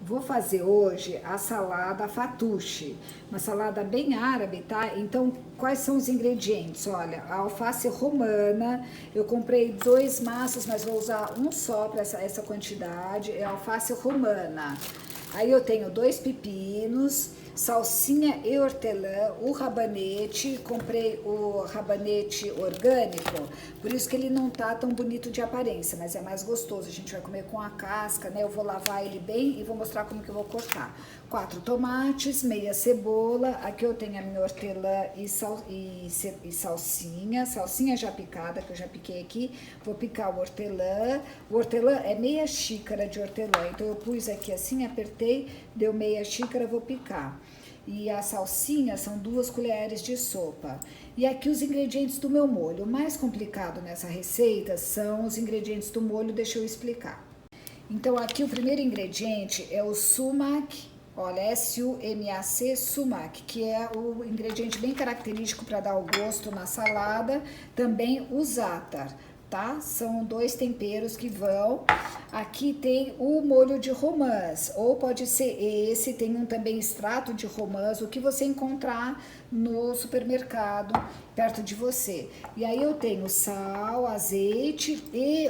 Vou fazer hoje a salada fatuche, uma salada bem árabe, tá? Então, quais são os ingredientes? Olha, a alface romana, eu comprei 2 maços, mas vou usar um só para essa quantidade, é alface romana. Aí eu tenho 2 pepinos, salsinha e hortelã, o rabanete, comprei o rabanete orgânico, por isso que ele não tá tão bonito de aparência, mas é mais gostoso, a gente vai comer com a casca, né? Eu vou lavar ele bem e vou mostrar como que eu vou cortar. 4 tomates, meia cebola, aqui eu tenho a minha hortelã e salsinha já picada, que eu já piquei aqui, vou picar o hortelã é meia xícara de hortelã, então eu pus aqui assim, apertei, deu meia xícara, vou picar. E a salsinha são 2 colheres de sopa. E aqui os ingredientes do meu molho. O mais complicado nessa receita são os ingredientes do molho, deixa eu explicar. Então aqui o primeiro ingrediente é o sumac, olha, S-U-M-A-C, sumac, que é o ingrediente bem característico para dar o gosto na salada. Também o za'atar, tá? São 2 temperos que vão. Aqui tem o molho de romãs, ou pode ser esse, tem um também extrato de romãs, o que você encontrar no supermercado perto de você. E aí eu tenho sal, azeite e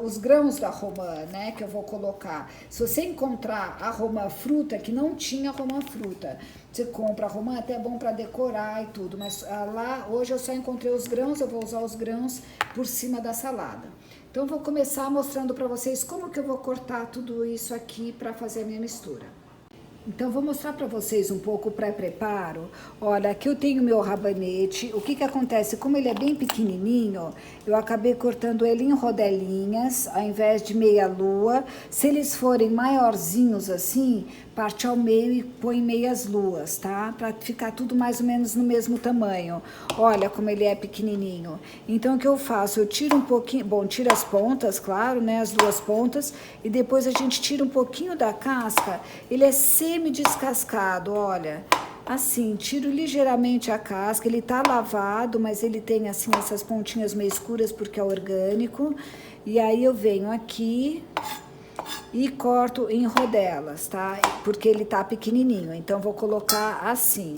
os grãos da romã, né, que eu vou colocar. Se você encontrar a romã fruta, que não tinha romã fruta, você compra a romã, até é bom para decorar e tudo, mas lá hoje eu só encontrei os grãos, eu vou usar os grãos por cima da salada. Então, vou começar mostrando para vocês como que eu vou cortar tudo isso aqui para fazer a minha mistura. Então, vou mostrar para vocês um pouco o pré-preparo. Olha, aqui eu tenho meu rabanete. O que que acontece? Como ele é bem pequenininho, eu acabei cortando ele em rodelinhas, ao invés de meia lua. Se eles forem maiorzinhos assim, parte ao meio e põe meias luas, tá? Para ficar tudo mais ou menos no mesmo tamanho. Olha como ele é pequenininho. Então, o que eu faço? Eu tiro um pouquinho, bom, tiro as pontas, claro, né? As 2 pontas. E depois a gente tira um pouquinho da casca. Ele é semi-descascado, olha. Assim, tiro ligeiramente a casca. Ele tá lavado, mas ele tem, assim, essas pontinhas meio escuras porque é orgânico. E aí eu venho aqui e corto em rodelas, tá? Porque ele tá pequenininho, então vou colocar assim.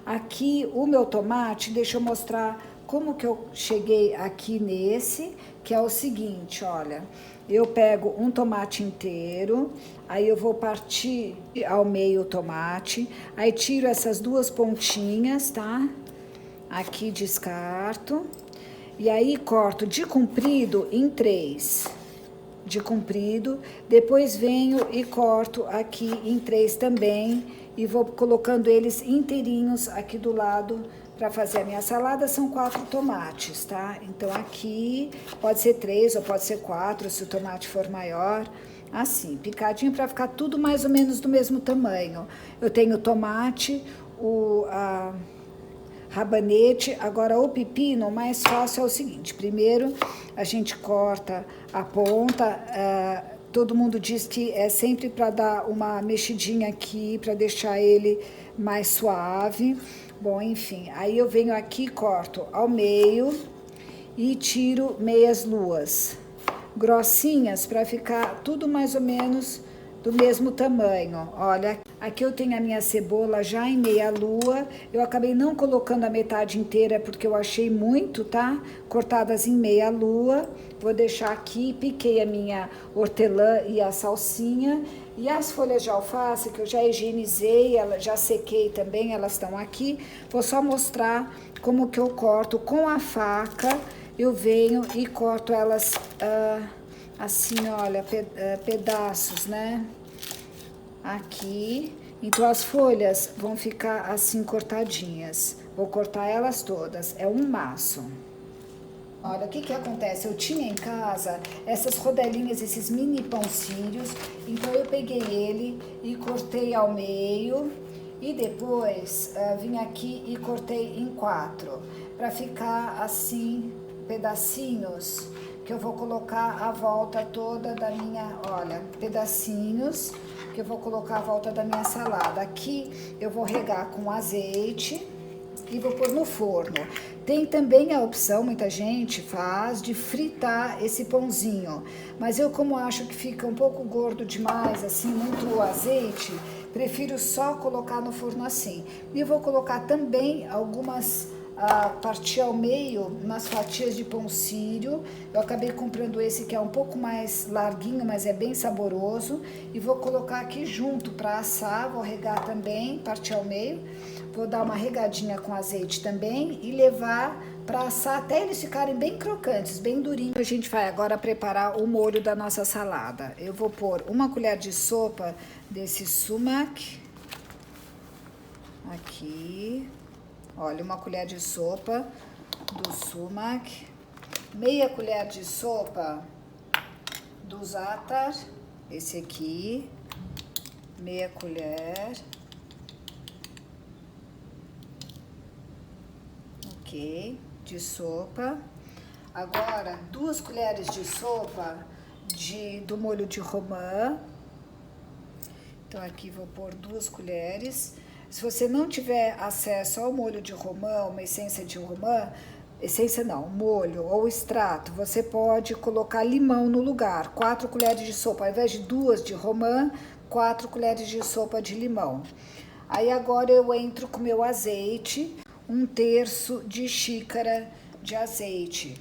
Aqui o meu tomate, deixa eu mostrar como que eu cheguei aqui nesse, que é o seguinte, olha. Eu pego um tomate inteiro, aí eu vou partir ao meio o tomate, aí tiro essas 2 pontinhas, tá? Aqui descarto, e aí corto de comprido em 3. De comprido, depois venho e corto aqui em 3 também e vou colocando eles inteirinhos aqui do lado para fazer a minha salada. São 4 tomates, tá? Então aqui pode ser 3 ou pode ser 4 se o tomate for maior, assim, picadinho para ficar tudo mais ou menos do mesmo tamanho. Eu tenho tomate, rabanete. Agora o pepino, o mais fácil é o seguinte: primeiro a gente corta a ponta, todo mundo diz que é sempre para dar uma mexidinha aqui, para deixar ele mais suave. Bom, enfim, aí eu venho aqui, corto ao meio e tiro meias luas, grossinhas, para ficar tudo mais ou menos do mesmo tamanho. Olha, aqui eu tenho a minha cebola já em meia lua. Eu acabei não colocando a metade inteira porque eu achei muito, tá? Cortadas em meia lua. Vou deixar aqui, piquei a minha hortelã e a salsinha. E as folhas de alface que eu já higienizei, já sequei também, elas estão aqui. Vou só mostrar como que eu corto com a faca. Eu venho e corto elas assim, olha, pedaços, né? Aqui. Então, as folhas vão ficar assim cortadinhas. Vou cortar elas todas. É um maço. Olha, o que que acontece? Eu tinha em casa essas rodelinhas, esses mini pão sírios. Então, eu peguei ele e cortei ao meio. E depois, vim aqui e cortei em 4. Para ficar assim, pedacinhos, que eu vou colocar a volta toda da minha, olha, pedacinhos que eu vou colocar a volta da minha salada. Aqui eu vou regar com azeite, e vou pôr no forno. Tem também a opção, muita gente faz, de fritar esse pãozinho. Mas eu, como acho que fica um pouco gordo demais, assim, muito azeite, prefiro só colocar no forno assim. E eu vou colocar também algumas, partir ao meio, umas fatias de pão sírio. Eu acabei comprando esse que é um pouco mais larguinho, mas é bem saboroso. E vou colocar aqui junto para assar, vou regar também, partir ao meio. Vou dar uma regadinha com azeite também e levar para assar até eles ficarem bem crocantes, bem durinhos. A gente vai agora preparar o molho da nossa salada. Eu vou pôr uma colher de sopa desse sumac. Aqui. Olha, uma colher de sopa do sumac. Meia colher de sopa do za'atar. Esse aqui. Meia colher. De sopa. Agora, 2 colheres de sopa do molho de romã. Então, aqui vou pôr 2 colheres. Se você não tiver acesso ao molho de romã, uma essência de romã, essência não, molho ou extrato, você pode colocar limão no lugar. 4 colheres de sopa, ao invés de 2 de romã, 4 colheres de sopa de limão. Aí agora eu entro com meu azeite, 1/3 de xícara de azeite.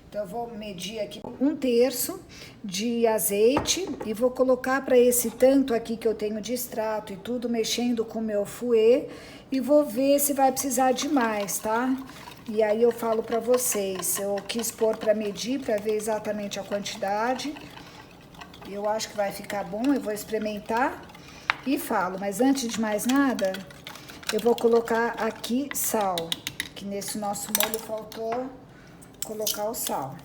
Então eu vou medir aqui 1/3 de azeite e vou colocar para esse tanto aqui que eu tenho de extrato e tudo, mexendo com o meu fouet, e vou ver se vai precisar de mais, tá? E aí eu falo para vocês, eu quis pôr para medir, para ver exatamente a quantidade. Eu acho que vai ficar bom, eu vou experimentar e falo, mas antes de mais nada, eu vou colocar aqui sal, que nesse nosso molho faltou colocar o sal.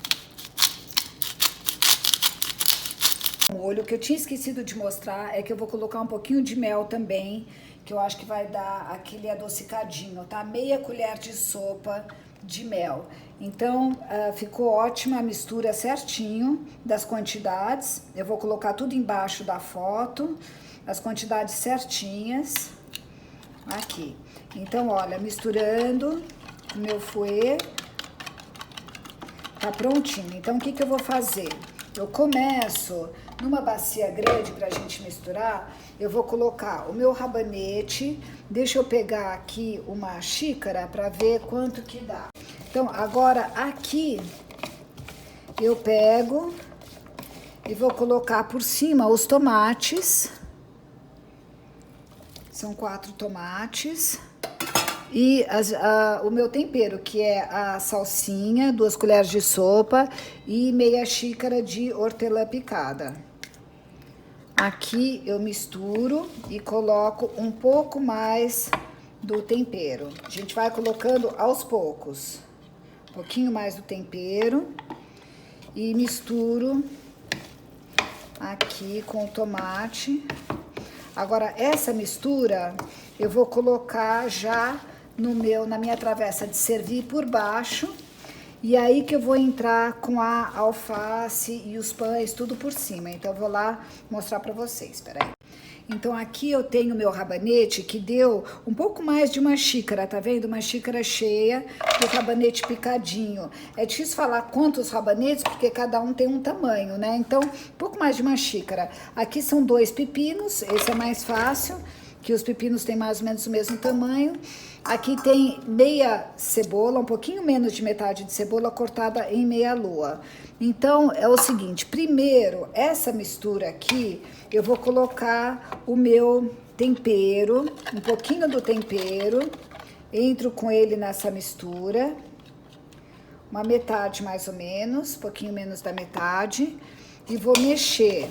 O molho que eu tinha esquecido de mostrar é que eu vou colocar um pouquinho de mel também, que eu acho que vai dar aquele adocicadinho, tá? Meia colher de sopa de mel. Então, ficou ótima a mistura certinho das quantidades. Eu vou colocar tudo embaixo da foto, as quantidades certinhas. Aqui. Então, olha, misturando o meu fouet, tá prontinho. Então, o que eu vou fazer? Eu começo numa bacia grande pra gente misturar, eu vou colocar o meu rabanete, deixa eu pegar aqui uma xícara pra ver quanto que dá. Então, agora aqui, eu pego e vou colocar por cima os tomates. São 4 tomates. E o meu tempero, que é a salsinha, 2 colheres de sopa e meia xícara de hortelã picada. Aqui eu misturo e coloco um pouco mais do tempero. A gente vai colocando aos poucos. Um pouquinho mais do tempero. E misturo aqui com o tomate. Agora, essa mistura eu vou colocar já na minha travessa de servir por baixo. E aí que eu vou entrar com a alface e os pães, tudo por cima. Então, eu vou lá mostrar pra vocês, peraí. Então, aqui eu tenho meu rabanete, que deu um pouco mais de uma xícara, tá vendo? Uma xícara cheia de rabanete picadinho. É difícil falar quantos rabanetes, porque cada um tem um tamanho, né? Então, um pouco mais de uma xícara. Aqui são 2 pepinos, esse é mais fácil, que os pepinos têm mais ou menos o mesmo tamanho. Aqui tem meia cebola, um pouquinho menos de metade de cebola cortada em meia lua. Então, é o seguinte, primeiro, essa mistura aqui, eu vou colocar o meu tempero, um pouquinho do tempero, entro com ele nessa mistura, uma metade mais ou menos, um pouquinho menos da metade, e vou mexer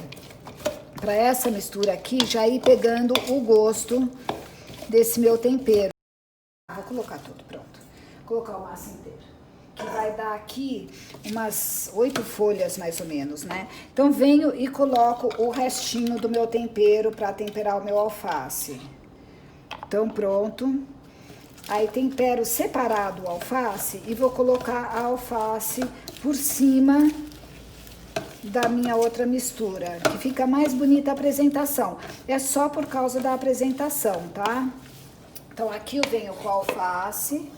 para essa mistura aqui já ir pegando o gosto desse meu tempero. Vou colocar tudo, pronto. Vou colocar o massa inteiro. Que vai dar aqui umas 8 folhas, mais ou menos, né? Então, venho e coloco o restinho do meu tempero para temperar o meu alface. Então, pronto. Aí, tempero separado o alface e vou colocar a alface por cima da minha outra mistura, que fica mais bonita a apresentação. É só por causa da apresentação, tá? Então aqui eu venho com a alface,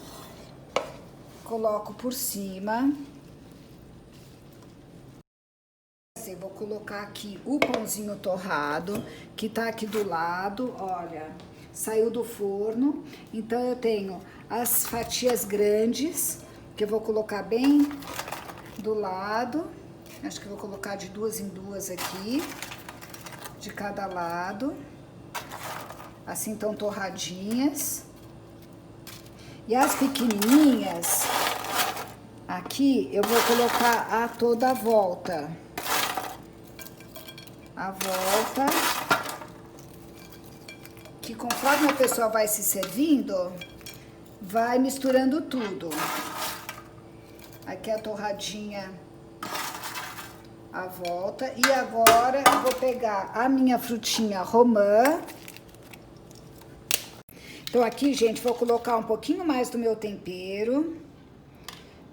coloco por cima. Vou colocar aqui o pãozinho torrado, que tá aqui do lado, olha, saiu do forno. Então eu tenho as fatias grandes, que eu vou colocar bem do lado. Acho que eu vou colocar de 2 em 2 aqui, de cada lado. Assim estão torradinhas. E as pequenininhas, aqui eu vou colocar a toda a volta. A volta, que conforme a pessoa vai se servindo, vai misturando tudo. Aqui a torradinha, a volta. E agora eu vou pegar a minha frutinha romã. Então aqui, gente, vou colocar um pouquinho mais do meu tempero.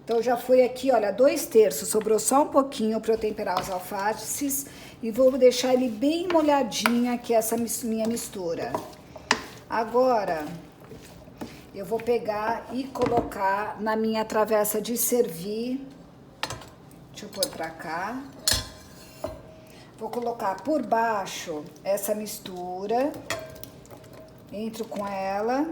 Então já foi aqui, olha, 2/3, sobrou só um pouquinho para eu temperar os alfaces. E vou deixar ele bem molhadinha aqui, essa minha mistura. Agora, eu vou pegar e colocar na minha travessa de servir. Deixa eu pôr pra cá. Vou colocar por baixo essa mistura. Entro com ela.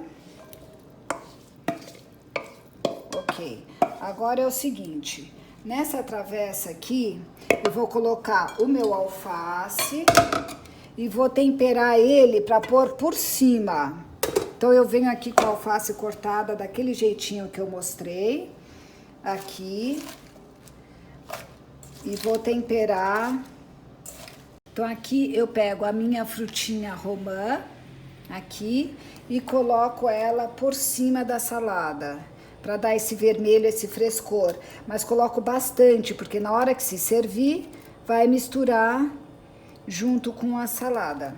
Ok. Agora é o seguinte, nessa travessa aqui, eu vou colocar o meu alface e vou temperar ele para pôr por cima. Então eu venho aqui com a alface cortada daquele jeitinho que eu mostrei, aqui, e vou temperar. Então aqui eu pego a minha frutinha romã, aqui, e coloco ela por cima da salada, para dar esse vermelho, esse frescor. Mas coloco bastante, porque na hora que se servir, vai misturar junto com a salada.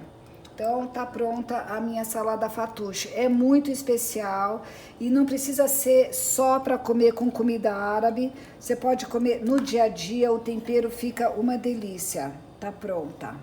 Então tá pronta a minha salada fattoush. É muito especial e não precisa ser só para comer com comida árabe. Você pode comer no dia a dia, o tempero fica uma delícia. Tá pronta.